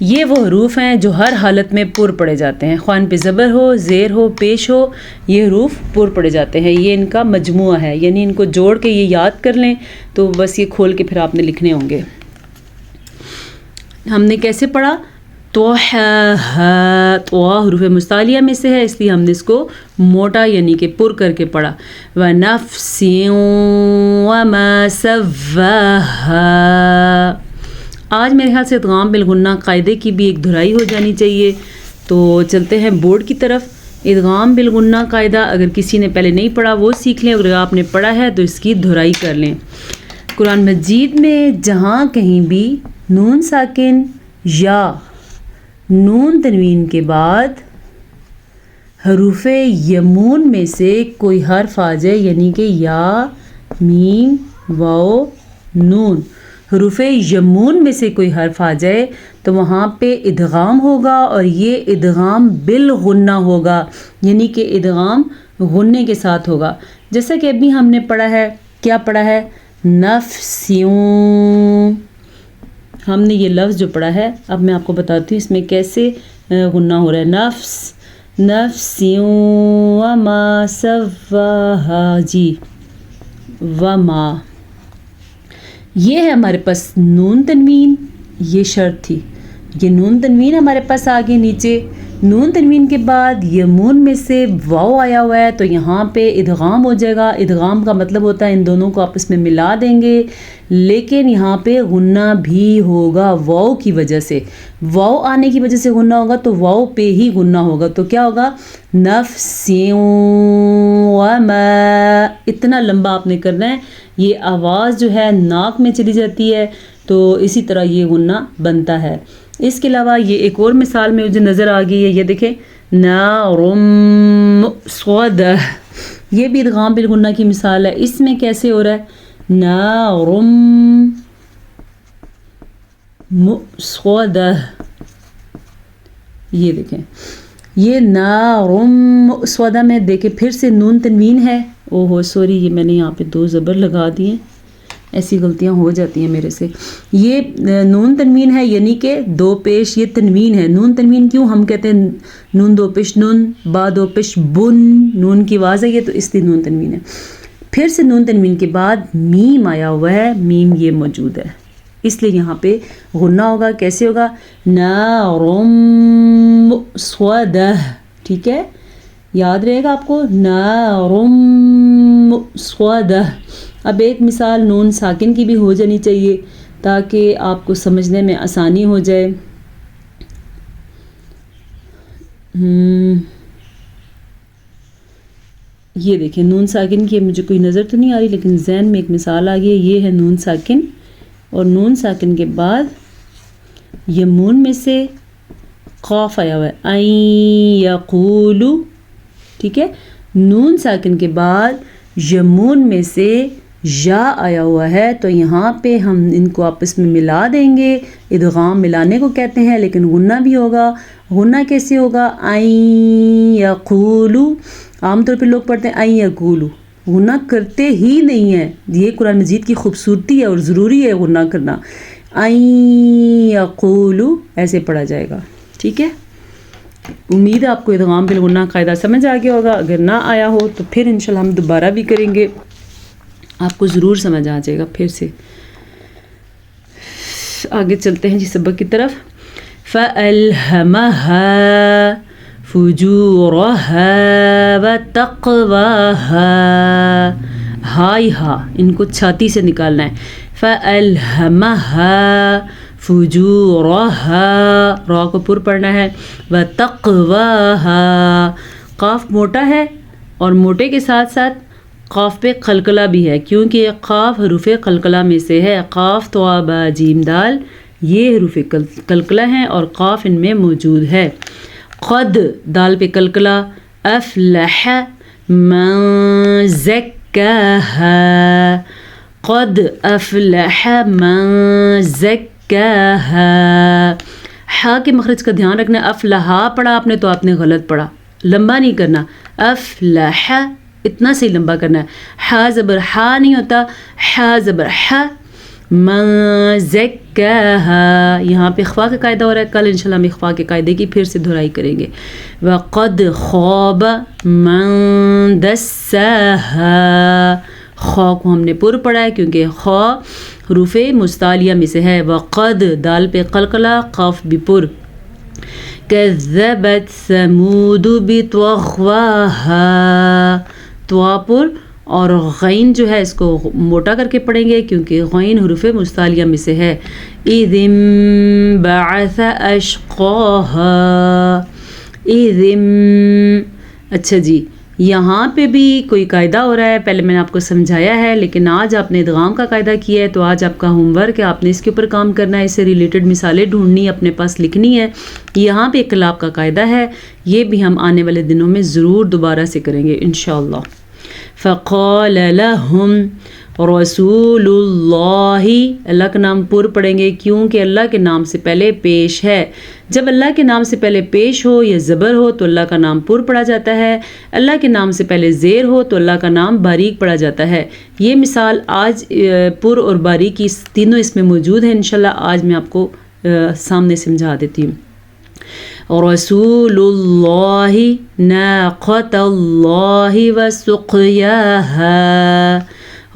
یہ وہ حروف ہیں جو ہر حالت میں پر پڑے جاتے ہیں، خواہ ان پہ زبر ہو، زیر ہو، پیش ہو، یہ حروف پر پڑے جاتے ہیں. یہ ان کا مجموعہ ہے، یعنی ان کو جوڑ کے یہ یاد کر لیں تو بس یہ کھول کے پھر آپ نے لکھنے ہوں گے. ہم نے کیسے پڑھا؟ تو حروف مستعلیہ میں سے ہے، اس لیے ہم نے اس کو موٹا یعنی کہ پر کر کے پڑھا. وَنَفْسٍ وَمَا سَوَّاهَا. آج میرے خیال سے ادغام بالغنہ قاعدے کی بھی ایک دہرائی ہو جانی چاہیے. تو چلتے ہیں بورڈ کی طرف. ادغام بالغنہ قاعدہ اگر کسی نے پہلے نہیں پڑھا وہ سیکھ لیں، اگر آپ نے پڑھا ہے تو اس کی دہرائی کر لیں. قرآن مجید میں جہاں کہیں بھی نون ساکن یا نون تنوین کے بعد حروف یمون میں سے کوئی حرف آ جائے، یعنی کہ یا، میم، واو، نون، حروف یمون میں سے کوئی حرف آ جائے تو وہاں پہ ادغام ہوگا، اور یہ ادغام بالغنہ ہوگا، یعنی کہ ادغام غنے کے ساتھ ہوگا. جیسا کہ ابھی ہم نے پڑھا ہے، کیا پڑھا ہے؟ نفسیوں. ہم نے یہ لفظ جو پڑھا ہے، اب میں آپ کو بتاتی ہوں اس میں کیسے غنہ ہو رہا ہے. نفسیوں وما سواہا. جی وما، یہ ہے ہمارے پاس نون تنوین، یہ شرط تھی. یہ نون تنوین ہمارے پاس آگے نیچے، نون تنوین کے بعد یمون میں سے واو آیا ہوا ہے تو یہاں پہ ادغام ہو جائے گا. ادغام کا مطلب ہوتا ہے ان دونوں کو آپس میں ملا دیں گے، لیکن یہاں پہ غنہ بھی ہوگا واو کی وجہ سے. واو آنے کی وجہ سے غنہ ہوگا تو واو پہ ہی غنہ ہوگا. تو کیا ہوگا؟ نفسیوں وما. اتنا لمبا آپ نے کرنا ہے. یہ آواز جو ہے ناک میں چلی جاتی ہے تو اسی طرح یہ غنہ بنتا ہے. اس کے علاوہ یہ ایک اور مثال میں مجھے نظر آ گئی ہے، یہ دیکھیں نارم صودہ. یہ بھی ادغام بالغنہ کی مثال ہے. اس میں کیسے ہو رہا ہے؟ نارم صودہ. یہ دیکھیں، یہ نارم صودہ میں دیکھیں پھر سے نون تنوین ہے. سوری، یہ میں نے یہاں پہ 2 زبر لگا دیے، ایسی غلطیاں ہو جاتی ہیں میرے سے. یہ نون تنوین ہے، یعنی کہ 2 پیش یہ تنوین ہے. نون تنوین کیوں ہم کہتے ہیں؟ نون 2 پیش نون، با 2 پیش بن، نون کی آواز ہے یہ، تو اس لیے نون تنوین ہے. پھر سے نون تنوین کے بعد میم آیا ہوا ہے، میم یہ موجود ہے، اس لیے یہاں پہ غنہ ہوگا. کیسے ہوگا؟ نارم صودہ. ٹھیک ہے، یاد رہے گا آپ کو، نارم صودہ. اب ایک مثال نون ساکن کی بھی ہو جانی چاہیے تاکہ آپ کو سمجھنے میں آسانی ہو جائے. یہ دیکھیں نون ساکن کی مجھے کوئی نظر تو نہیں آ رہی، لیکن ذہن میں ایک مثال آ گئی. یہ ہے نون ساکن، اور نون ساکن کے بعد یمون میں سے قاف آیا ہوا ہے، این یقولو. ٹھیک ہے، نون ساکن کے بعد یمون میں سے یا آیا ہوا ہے تو یہاں پہ ہم ان کو آپس میں ملا دیں گے. ادغام ملانے کو کہتے ہیں، لیکن غنہ بھی ہوگا. غنہ کیسے ہوگا؟ این یقولو. عام طور پہ لوگ پڑھتے ہیں این یقولو، غنہ کرتے ہی نہیں ہیں. یہ قرآن مجید کی خوبصورتی ہے اور ضروری ہے غنہ کرنا. این یقولو ایسے پڑھا جائے گا. ٹھیک ہے، امید ہے آپ کو ادغام بالغنہ قاعدہ سمجھ آ گیا ہوگا. اگر نہ آیا ہو تو پھر انشاءاللہ ہم دوبارہ بھی کریں گے، آپ کو ضرور سمجھ آ جائے گا. پھر سے آگے چلتے ہیں جی سبق کی طرف. فَأَلْهَمَهَا فُجُورَهَا وَتَقْوَاهَا. ہائی ہا ان کو چھاتی سے نکالنا ہے. فَأَلْهَمَهَا فُجُورَهَا، را کو پر پڑھنا ہے. وَتَقْوَاهَا، قاف موٹا ہے اور موٹے کے ساتھ ساتھ قاف پہ قلقلہ بھی ہے، کیونکہ قاف حروف قلقلہ میں سے ہے. قاف تو با جیم دال یہ حروف قلقلہ ہیں اور قاف ان میں موجود ہے. قد دال پہ قلقلہ. افلح من زکاہا، قد افلح من زکاہا. ہا کے مخرج کا دھیان رکھنا. افلحا پڑھا آپ نے تو آپ نے غلط پڑھا، لمبا نہیں کرنا. افلح اتنا سے لمبا کرنا ہے. ہا زبر ہا نہیں ہوتا، ہا زبر ہا. من زکاہا، یہاں پہ اخفا کا قاعدہ ہو رہا ہے، کل انشاءاللہ ہم اخفا کے قاعدے کی پھر سے دہرائی کریں گے. وقد خواب من دساہا، خا کو ہم نے پر پڑھا ہے کیونکہ خا حروف مستعلیہ میں سے ہے. وقد دال پہ قلقلہ، قاف بھی پر. کذبت ثمود بطغواہا، طوا پر اور غین جو ہے اس کو موٹا کر کے پڑھیں گے کیونکہ غین حروف مستعلیہ میں سے ہے. اذ انبعث اشقاہا، اچھا جی یہاں پہ بھی کوئی قاعدہ ہو رہا ہے، پہلے میں نے آپ کو سمجھایا ہے لیکن آج آپ نے ادغام کا قاعدہ کیا ہے تو آج آپ کا ہوم ورک ہے، آپ نے اس کے اوپر کام کرنا ہے، اس سے ریلیٹڈ مثالیں ڈھونڈنی اپنے پاس لکھنی ہے. یہاں پہ انقلاب کا قاعدہ ہے، یہ بھی ہم آنے والے دنوں میں ضرور دوبارہ سے کریں گے انشاءاللہ. فقال لهم رسول اللہ، اللہ کا نام پر پڑھیں گے کیونکہ اللہ کے نام سے پہلے پیش ہے. جب اللہ کے نام سے پہلے پیش ہو یا زبر ہو تو اللہ کا نام پر پڑھا جاتا ہے، اللہ کے نام سے پہلے زیر ہو تو اللہ کا نام باریک پڑھا جاتا ہے. یہ مثال آج پر اور باریک تینوں اس میں موجود ہیں، انشاءاللہ آج میں آپ کو سامنے سمجھا دیتی ہوں. رسول اللہ ناقۃ اللہ وسقیاہا،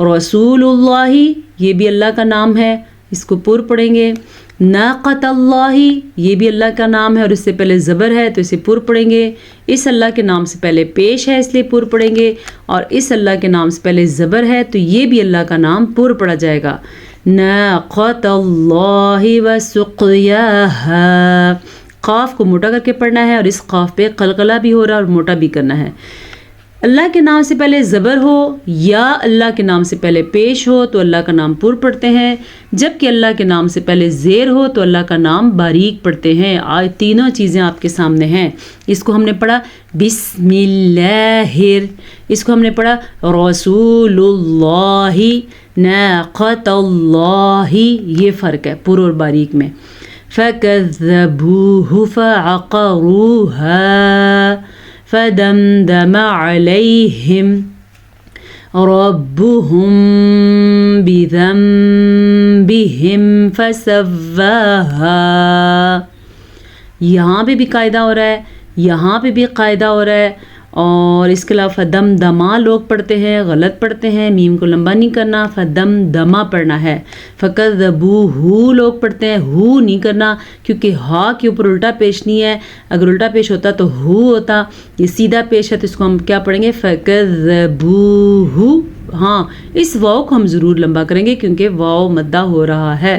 رسول اللہ یہ بھی اللہ کا نام ہے، اس کو پر پڑھیں گے. ناقۃ اللہ یہ بھی اللہ کا نام ہے اور اس سے پہلے زبر ہے تو اسے پر پڑھیں گے. اس اللہ کے نام سے پہلے پیش ہے اس لیے پر پڑھیں گے، اور اس اللہ کے نام سے پہلے زبر ہے تو یہ بھی اللہ کا نام پر پڑھا جائے گا. ناقۃ اللہ وسقیاہا، قاف کو موٹا کر کے پڑھنا ہے اور اس قاف پہ قلقلہ بھی ہو رہا ہے اور موٹا بھی کرنا ہے. اللہ کے نام سے پہلے زبر ہو یا اللہ کے نام سے پہلے پیش ہو تو اللہ کا نام پر پڑھتے ہیں، جبکہ اللہ کے نام سے پہلے زیر ہو تو اللہ کا نام باریک پڑھتے ہیں. آج تینوں چیزیں آپ کے سامنے ہیں. اس کو ہم نے پڑھا بسم اللہ، اس کو ہم نے پڑھا رسول اللہ، ناقۃ اللہ، یہ فرق ہے پر اور باریک میں. فَكَذَّبُوهُ فَعَقَرُوهَا فَدَمْدَمَ عَلَيْهِمْ رَبُّهُمْ بِذَنبِهِمْ فَسَوَّاهَا. یہاں پہ بھی قاعدہ ہو رہا ہے، یہاں پہ بھی قاعدہ ہو رہا ہے، اور اس کے علاوہ فدم دما لوگ پڑھتے ہیں، غلط پڑھتے ہیں، میم کو لمبا نہیں کرنا، فدم دما پڑھنا ہے. فَكَذَّبُوهُ لوگ پڑھتے ہیں، ہو نہیں کرنا کیونکہ ہا کے اوپر الٹا پیش نہیں ہے، اگر الٹا پیش ہوتا تو ہو ہوتا، یہ سیدھا پیش ہے تو اس کو ہم کیا پڑھیں گے فَكَذَّبُوهُ. ہاں اس واو کو ہم ضرور لمبا کریں گے کیونکہ واو مدہ ہو رہا ہے.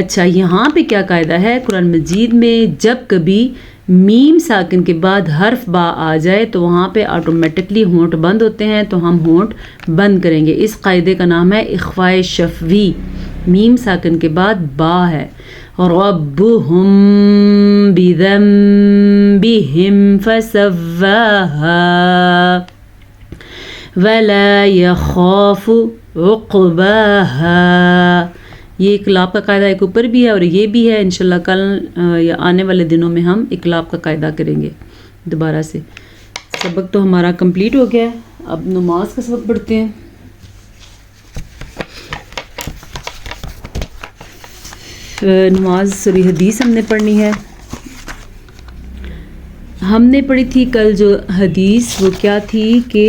اچھا یہاں پہ کیا قاعدہ ہے، قرآن مجید میں جب کبھی میم ساکن کے بعد حرف با آ جائے تو وہاں پہ آٹومیٹکلی ہونٹ بند ہوتے ہیں تو ہم ہونٹ بند کریں گے. اس قاعدے کا نام ہے اخفاء شفوی، میم ساکن کے بعد با ہے. ربهم بذنبهم فسواها ولا يخاف عقباها. یہ اقلاب کا قاعدہ ایک اوپر بھی ہے اور یہ بھی ہے، انشاءاللہ کل یا آنے والے دنوں میں ہم اقلاب کا قاعدہ کریں گے دوبارہ سے. سبق تو ہمارا کمپلیٹ ہو گیا ہے، اب نماز کا سبق پڑھتے ہیں. نماز حدیث ہم نے پڑھنی ہے. ہم نے پڑھی تھی کل جو حدیث وہ کیا تھی کہ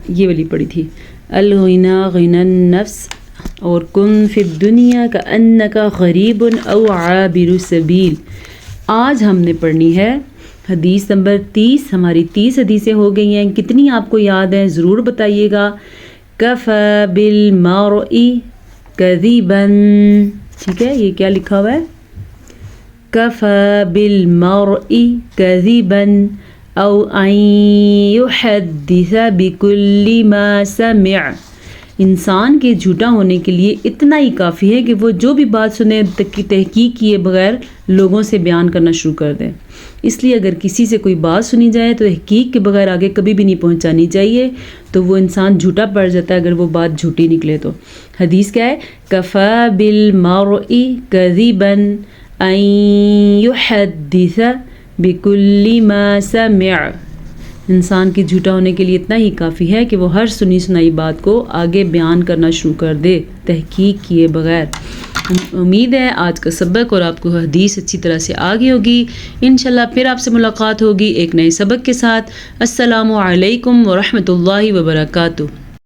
یہ والی پڑھی تھی، الغنا غنى النفس اور کن فی الدنیا کأنک غریب او عابر سبیل. آج ہم نے پڑھنی ہے حدیث نمبر 30. ہماری 30 حدیثیں ہو گئی ہیں، کتنی آپ کو یاد ہیں ضرور بتائیے گا. کفى بالمرء کذبا، ٹھیک ہے یہ کیا لکھا ہوا ہے، کفى بالمرء کذبا او ان يحدث بكل ما سمع. انسان کے جھوٹا ہونے کے لیے اتنا ہی کافی ہے کہ وہ جو بھی بات سنے تحقیق کیے بغیر لوگوں سے بیان کرنا شروع کر دیں. اس لیے اگر کسی سے کوئی بات سنی جائے تو تحقیق کے بغیر آگے کبھی بھی نہیں پہنچانی چاہیے، تو وہ انسان جھوٹا پڑ جاتا ہے اگر وہ بات جھوٹی نکلے. تو حدیث کیا ہے، کفى بالمرء کذبا ان يحدث بكل ما سمع انسان کی جھوٹا ہونے کے لیے اتنا ہی کافی ہے کہ وہ ہر سنی سنائی بات کو آگے بیان کرنا شروع کر دے تحقیق کیے بغیر۔ امید ہے آج کا سبق اور آپ کو حدیث اچھی طرح سے آگئی ہوگی۔ انشاءاللہ پھر آپ سے ملاقات ہوگی ایک نئے سبق کے ساتھ۔ السلام علیکم ورحمۃ اللہ وبرکاتہ۔